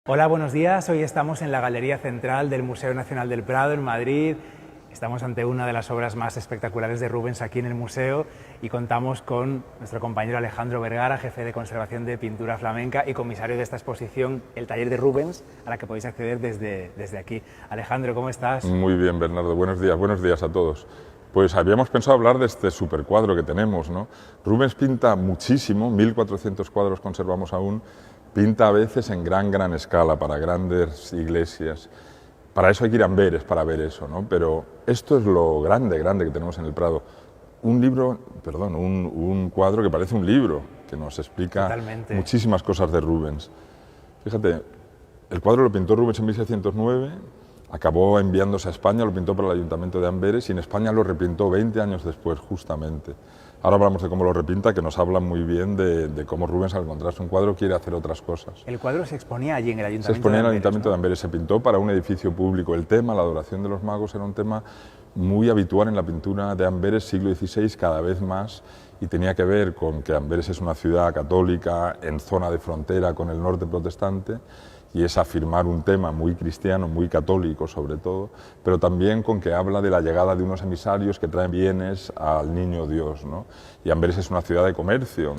Hola, buenos días. Hoy estamos en la Galería Central del Museo Nacional del Prado, en Madrid. Estamos ante una de las obras más espectaculares de Rubens aquí en el museo y contamos con nuestro compañero Alejandro Vergara, jefe de conservación de pintura flamenca y comisario de esta exposición, el taller de Rubens, a la que podéis acceder desde aquí. Alejandro, ¿cómo estás? Muy bien, Bernardo. Buenos días a todos. Pues habíamos pensado hablar de este supercuadro que tenemos, ¿no? Rubens pinta muchísimo, 1400 cuadros conservamos aún, pinta a veces en gran escala, para grandes iglesias. Para eso hay que ir a Amberes para ver eso, ¿no? Pero esto es lo grande que tenemos en el Prado. Un cuadro que parece un libro, que nos explica Totalmente. muchísimas cosas de Rubens. Fíjate, el cuadro lo pintó Rubens en 1609, acabó enviándose a España, lo pintó para el Ayuntamiento de Amberes y en España lo repintó 20 años después, justamente. Ahora hablamos de cómo lo repinta, que nos habla muy bien de cómo Rubens, al encontrarse un cuadro, quiere hacer otras cosas. El cuadro se exponía allí en el Ayuntamiento Se exponía en el de Amberes, Ayuntamiento ¿no? de Amberes, se pintó para un edificio público. El tema, la adoración de los magos, era un tema muy habitual en la pintura de Amberes, siglo XVI, cada vez más, y tenía que ver con que Amberes es una ciudad católica en zona de frontera con el norte protestante, y es afirmar un tema muy cristiano, muy católico sobre todo, pero también con que habla de la llegada de unos emisarios que traen bienes al niño Dios, ¿no? Y Amberes es una ciudad de comercio,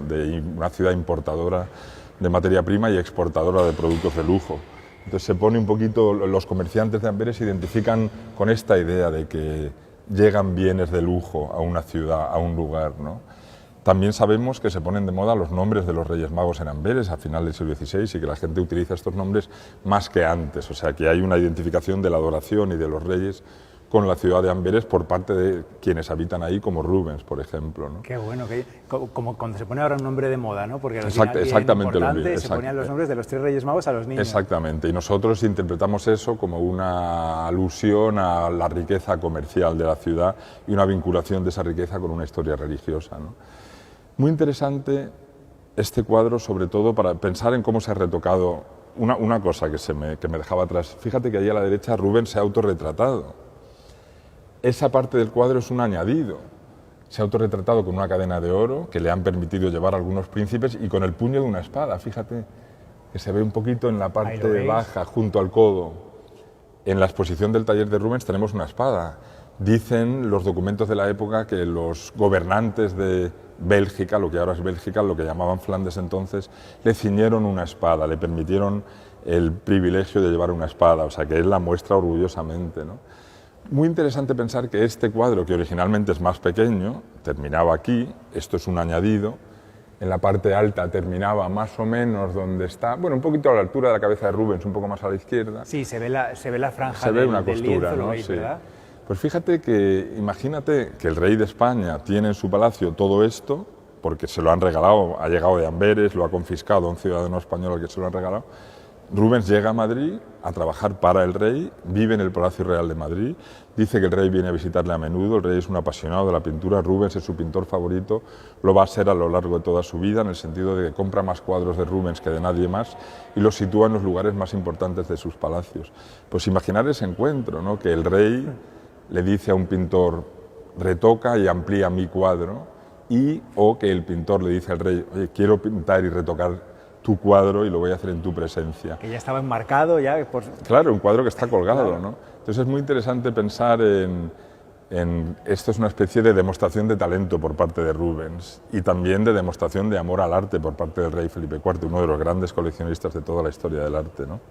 una ciudad importadora de materia prima y exportadora de productos de lujo. Entonces se pone un poquito, los comerciantes de Amberes se identifican con esta idea de que llegan bienes de lujo a una ciudad, a un lugar, ¿no? También sabemos que se ponen de moda los nombres de los Reyes Magos en Amberes a final del siglo XVI y que la gente utiliza estos nombres más que antes, o sea que hay una identificación de la adoración y de los reyes con la ciudad de Amberes por parte de quienes habitan ahí, como Rubens, por ejemplo, ¿no? Qué bueno, como cuando se pone ahora un nombre de moda, ¿no? Porque al Exactamente final lo mismo, se ponían los nombres de los tres Reyes Magos a los niños. Exactamente, y nosotros interpretamos eso como una alusión a la riqueza comercial de la ciudad y una vinculación de esa riqueza con una historia religiosa, ¿no? Muy interesante este cuadro, sobre todo para pensar en cómo se ha retocado una cosa que me dejaba atrás. Fíjate que ahí a la derecha Rubens se ha autorretratado. Esa parte del cuadro es un añadido. Se ha autorretratado con una cadena de oro que le han permitido llevar a algunos príncipes y con el puño de una espada. Fíjate que se ve un poquito en la parte baja, junto al codo. En la exposición del taller de Rubens tenemos una espada. Dicen los documentos de la época que los gobernantes de Bélgica, lo que ahora es Bélgica, lo que llamaban Flandes entonces, le ciñeron una espada, le permitieron el privilegio de llevar una espada, o sea que él la muestra orgullosamente, ¿no? Muy interesante pensar que este cuadro, que originalmente es más pequeño, terminaba aquí, esto es un añadido, en la parte alta terminaba más o menos donde está, bueno, un poquito a la altura de la cabeza de Rubens, un poco más a la izquierda. Sí, se ve la franja se ve una del costura, lienzo, ¿no? lo veis, Sí. ¿verdad? Pues fíjate que, imagínate que el rey de España tiene en su palacio todo esto, porque se lo han regalado, ha llegado de Amberes, lo ha confiscado a un ciudadano español al que se lo han regalado. Rubens llega a Madrid a trabajar para el rey, vive en el Palacio Real de Madrid, dice que el rey viene a visitarle a menudo, el rey es un apasionado de la pintura, Rubens es su pintor favorito, lo va a ser a lo largo de toda su vida, en el sentido de que compra más cuadros de Rubens que de nadie más y los sitúa en los lugares más importantes de sus palacios. Pues imaginar ese encuentro, ¿no? Que el rey le dice a un pintor, retoca y amplía mi cuadro, o que el pintor le dice al rey, oye, quiero pintar y retocar tu cuadro y lo voy a hacer en tu presencia. Que ya estaba enmarcado, ya por... Claro, un cuadro que está colgado, Claro. ¿no? Entonces es muy interesante pensar esto es una especie de demostración de talento por parte de Rubens y también de demostración de amor al arte por parte del rey Felipe IV, uno de los grandes coleccionistas de toda la historia del arte, ¿no?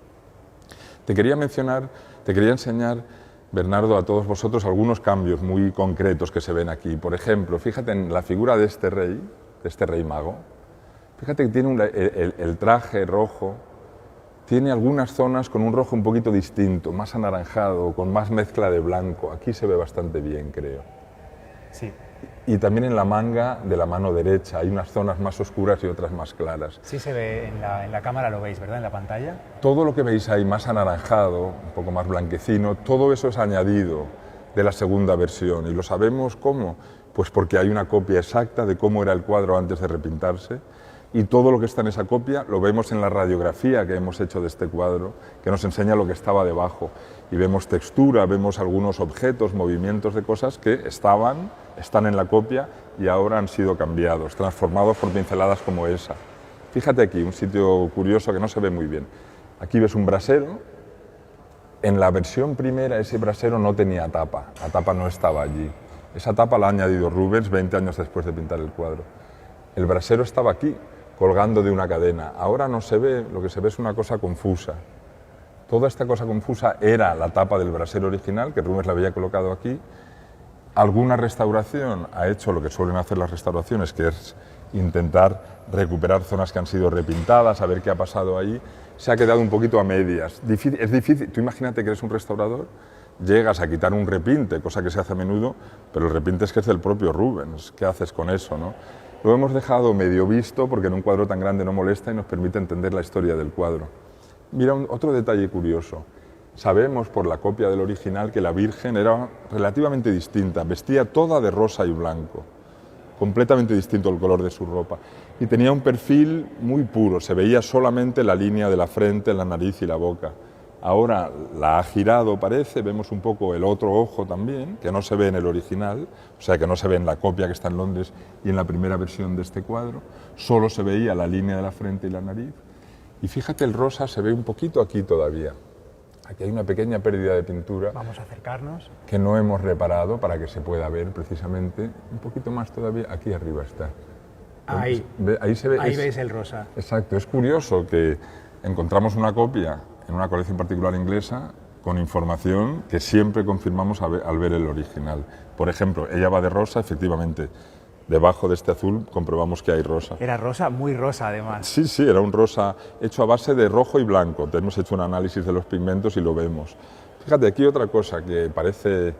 Te quería enseñar, Bernardo, a todos vosotros algunos cambios muy concretos que se ven aquí. Por ejemplo, fíjate en la figura de este rey mago. Fíjate que tiene el traje rojo, tiene algunas zonas con un rojo un poquito distinto, más anaranjado, con más mezcla de blanco. Aquí se ve bastante bien, creo. Sí. Y también en la manga de la mano derecha hay unas zonas más oscuras y otras más claras. Sí se ve en la cámara, lo veis, ¿verdad? En la pantalla. Todo lo que veis ahí más anaranjado, un poco más blanquecino, todo eso es añadido de la segunda versión. ¿Y lo sabemos cómo? Pues porque hay una copia exacta de cómo era el cuadro antes de repintarse y todo lo que está en esa copia lo vemos en la radiografía que hemos hecho de este cuadro, que nos enseña lo que estaba debajo. Y vemos textura, vemos algunos objetos, movimientos de cosas que están en la copia y ahora han sido cambiados, transformados por pinceladas como esa. Fíjate aquí, un sitio curioso que no se ve muy bien. Aquí ves un brasero. En la versión primera ese brasero no tenía tapa, la tapa no estaba allí. Esa tapa la ha añadido Rubens 20 años después de pintar el cuadro. El brasero estaba aquí, colgando de una cadena. Ahora no se ve, lo que se ve es una cosa confusa. Toda esta cosa confusa era la tapa del brasero original, que Rubens la había colocado aquí. Alguna restauración ha hecho lo que suelen hacer las restauraciones, que es intentar recuperar zonas que han sido repintadas, a ver qué ha pasado ahí. Se ha quedado un poquito a medias. Es difícil, tú imagínate que eres un restaurador, llegas a quitar un repinte, cosa que se hace a menudo, pero el repinte es que es del propio Rubens. ¿Qué haces con eso, no? Lo hemos dejado medio visto porque en un cuadro tan grande no molesta y nos permite entender la historia del cuadro. Mira, otro detalle curioso. Sabemos por la copia del original que la Virgen era relativamente distinta, vestía toda de rosa y blanco, completamente distinto el color de su ropa, y tenía un perfil muy puro, se veía solamente la línea de la frente, la nariz y la boca. Ahora la ha girado, parece, vemos un poco el otro ojo también, que no se ve en el original, o sea que no se ve en la copia que está en Londres y en la primera versión de este cuadro, solo se veía la línea de la frente y la nariz. Y fíjate, el rosa se ve un poquito aquí todavía. Aquí hay una pequeña pérdida de pintura. Vamos a acercarnos. Que no hemos reparado para que se pueda ver precisamente. Un poquito más todavía, aquí arriba está. Ahí, ahí se ve, ahí veis el rosa. Exacto, es curioso que encontramos una copia en una colección particular inglesa con información que siempre confirmamos al ver el original. Por ejemplo, ella va de rosa, efectivamente. Debajo de este azul comprobamos que hay rosa. Era rosa, muy rosa además. Sí, sí, era un rosa hecho a base de rojo y blanco. Hemos hecho un análisis de los pigmentos y lo vemos. Fíjate, aquí otra cosa que parece...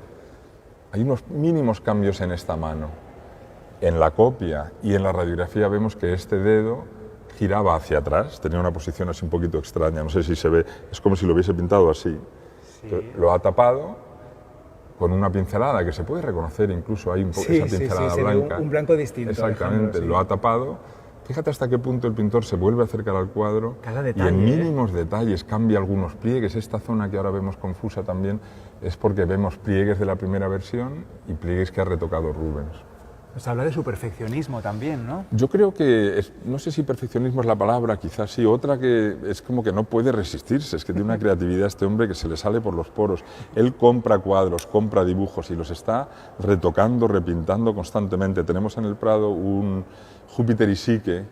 Hay unos mínimos cambios en esta mano. En la copia y en la radiografía vemos que este dedo giraba hacia atrás, tenía una posición así un poquito extraña, no sé si se ve, es como si lo hubiese pintado así. Sí. Lo ha tapado con una pincelada que se puede reconocer, incluso hay esa pincelada blanca. Un blanco distinto. Exactamente, lo ha tapado. Fíjate hasta qué punto el pintor se vuelve a acercar al cuadro cada detalle, y en mínimos detalles cambia algunos pliegues. Esta zona que ahora vemos confusa también es porque vemos pliegues de la primera versión y pliegues que ha retocado Rubens. Pues habla de su perfeccionismo también, ¿no? Yo creo que, no sé si perfeccionismo es la palabra, quizás sí, otra que es como que no puede resistirse, es que tiene una creatividad este hombre que se le sale por los poros. Él compra cuadros, compra dibujos y los está retocando, repintando constantemente. Tenemos en el Prado un Júpiter y Psique,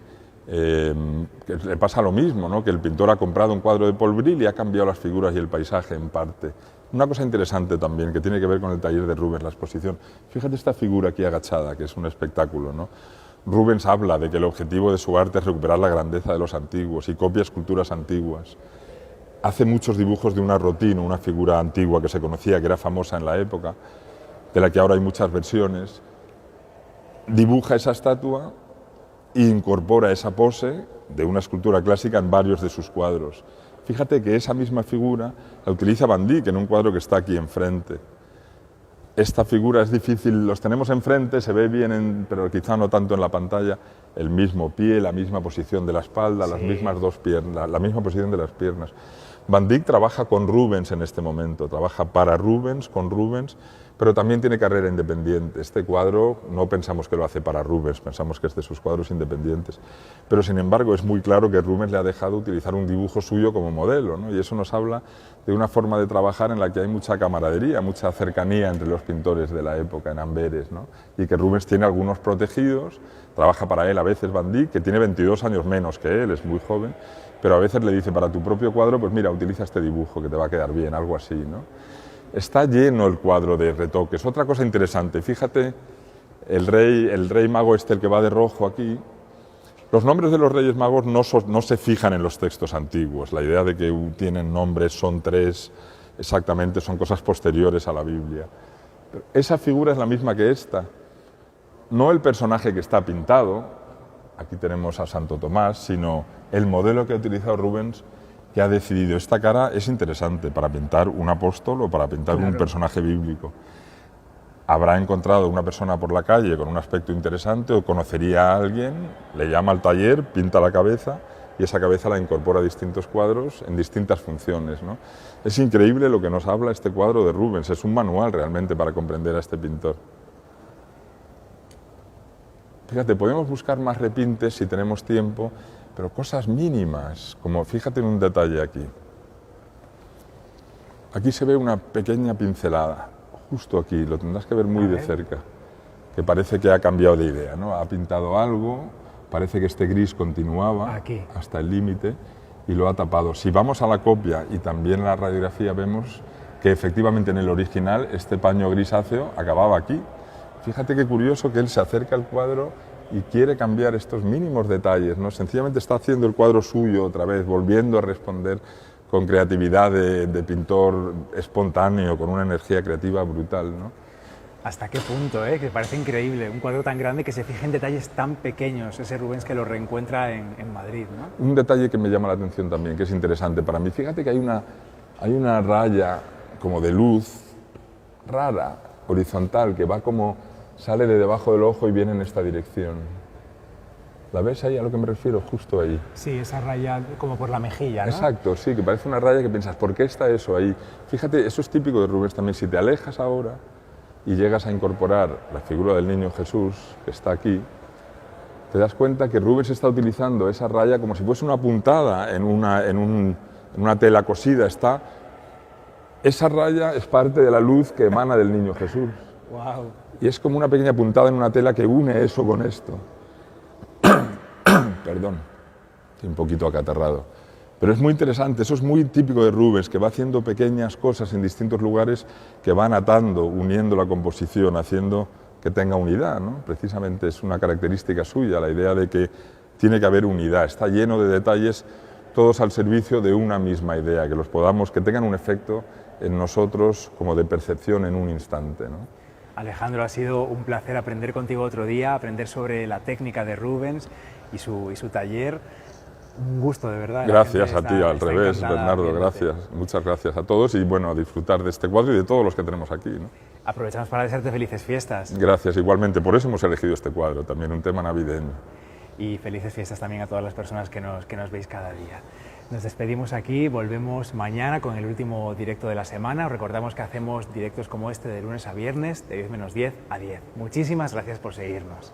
que le pasa lo mismo, ¿no? Que el pintor ha comprado un cuadro de Paul Bril y ha cambiado las figuras y el paisaje en parte. Una cosa interesante también, que tiene que ver con el taller de Rubens, la exposición. Fíjate esta figura aquí agachada, que es un espectáculo, ¿no? Rubens habla de que el objetivo de su arte es recuperar la grandeza de los antiguos y copia esculturas antiguas. Hace muchos dibujos de una Rotino, una figura antigua que se conocía, que era famosa en la época, de la que ahora hay muchas versiones. Dibuja esa estatua e incorpora esa pose de una escultura clásica en varios de sus cuadros. Fíjate que esa misma figura la utiliza Van Dyck en un cuadro que está aquí enfrente. Esta figura es difícil, los tenemos enfrente, se ve bien, pero quizá no tanto en la pantalla, el mismo pie, la misma posición de la espalda, las mismas dos piernas, la misma posición de las piernas. Van Dyck trabaja con Rubens en este momento, trabaja para Rubens, con Rubens, pero también tiene carrera independiente. Este cuadro no pensamos que lo hace para Rubens, pensamos que es de sus cuadros independientes. Pero sin embargo es muy claro que Rubens le ha dejado utilizar un dibujo suyo como modelo, ¿no? Y eso nos habla de una forma de trabajar en la que hay mucha camaradería, mucha cercanía entre los pintores de la época en Amberes, ¿no? Y que Rubens tiene algunos protegidos, trabaja para él a veces Van Dyck, que tiene 22 años menos que él, es muy joven, pero a veces le dice, para tu propio cuadro, pues mira, utiliza este dibujo que te va a quedar bien, algo así, ¿no? Está lleno el cuadro de retoques. Otra cosa interesante, fíjate, el rey mago el que va de rojo aquí, los nombres de los reyes magos no se fijan en los textos antiguos. La idea de que tienen nombres, son tres, exactamente, son cosas posteriores a la Biblia. Pero esa figura es la misma que esta. No el personaje que está pintado, aquí tenemos a Santo Tomás, sino el modelo que ha utilizado Rubens, que ha decidido, esta cara es interesante para pintar un apóstol o para pintar un personaje bíblico. Habrá encontrado una persona por la calle con un aspecto interesante o conocería a alguien, le llama al taller, pinta la cabeza y esa cabeza la incorpora a distintos cuadros en distintas funciones, ¿no? Es increíble lo que nos habla este cuadro de Rubens, es un manual realmente para comprender a este pintor. Fíjate, podemos buscar más repintes si tenemos tiempo, pero cosas mínimas, como fíjate en un detalle aquí. Aquí se ve una pequeña pincelada, justo aquí, lo tendrás que ver muy de cerca, que parece que ha cambiado de idea, ¿no? Ha pintado algo, parece que este gris continuaba aquí hasta el límite y lo ha tapado. Si vamos a la copia y también la radiografía, vemos que efectivamente en el original este paño grisáceo acababa aquí. Fíjate qué curioso que él se acerca al cuadro y quiere cambiar estos mínimos detalles, ¿no? Sencillamente está haciendo el cuadro suyo otra vez, volviendo a responder con creatividad de pintor espontáneo, con una energía creativa brutal, ¿no? ¿Hasta qué punto, que parece increíble? Un cuadro tan grande que se fija en detalles tan pequeños, ese Rubens que lo reencuentra en Madrid, ¿no? Un detalle que me llama la atención también, que es interesante para mí. Fíjate que hay una raya como de luz rara, horizontal, que va como sale de debajo del ojo y viene en esta dirección. ¿La ves ahí a lo que me refiero? Justo ahí. Sí, esa raya como por la mejilla, ¿no? Exacto, sí, que parece una raya que piensas, ¿por qué está eso ahí? Fíjate, eso es típico de Rubens también. Si te alejas ahora y llegas a incorporar la figura del niño Jesús, que está aquí, te das cuenta que Rubens está utilizando esa raya como si fuese una puntada en una tela cosida. Esa raya es parte de la luz que emana del niño Jesús. Wow. Y es como una pequeña puntada en una tela que une eso con esto. Perdón, estoy un poquito acatarrado. Pero es muy interesante, eso es muy típico de Rubens, que va haciendo pequeñas cosas en distintos lugares que van atando, uniendo la composición, haciendo que tenga unidad, ¿no? Precisamente es una característica suya, la idea de que tiene que haber unidad, está lleno de detalles, todos al servicio de una misma idea, que tengan un efecto en nosotros como de percepción en un instante, ¿no? Alejandro, ha sido un placer aprender contigo otro día, aprender sobre la técnica de Rubens y su taller. Un gusto, de verdad. Gracias a ti, al revés, Bernardo, gracias. Muchas gracias a todos y bueno, a disfrutar de este cuadro y de todos los que tenemos aquí, ¿no? Aprovechamos para desearte felices fiestas. Gracias, igualmente, por eso hemos elegido este cuadro, también un tema navideño. Y felices fiestas también a todas las personas que nos veis cada día. Nos despedimos aquí, volvemos mañana con el último directo de la semana. Os recordamos que hacemos directos como este de lunes a viernes, de 10 menos 10 a 10. Muchísimas gracias por seguirnos.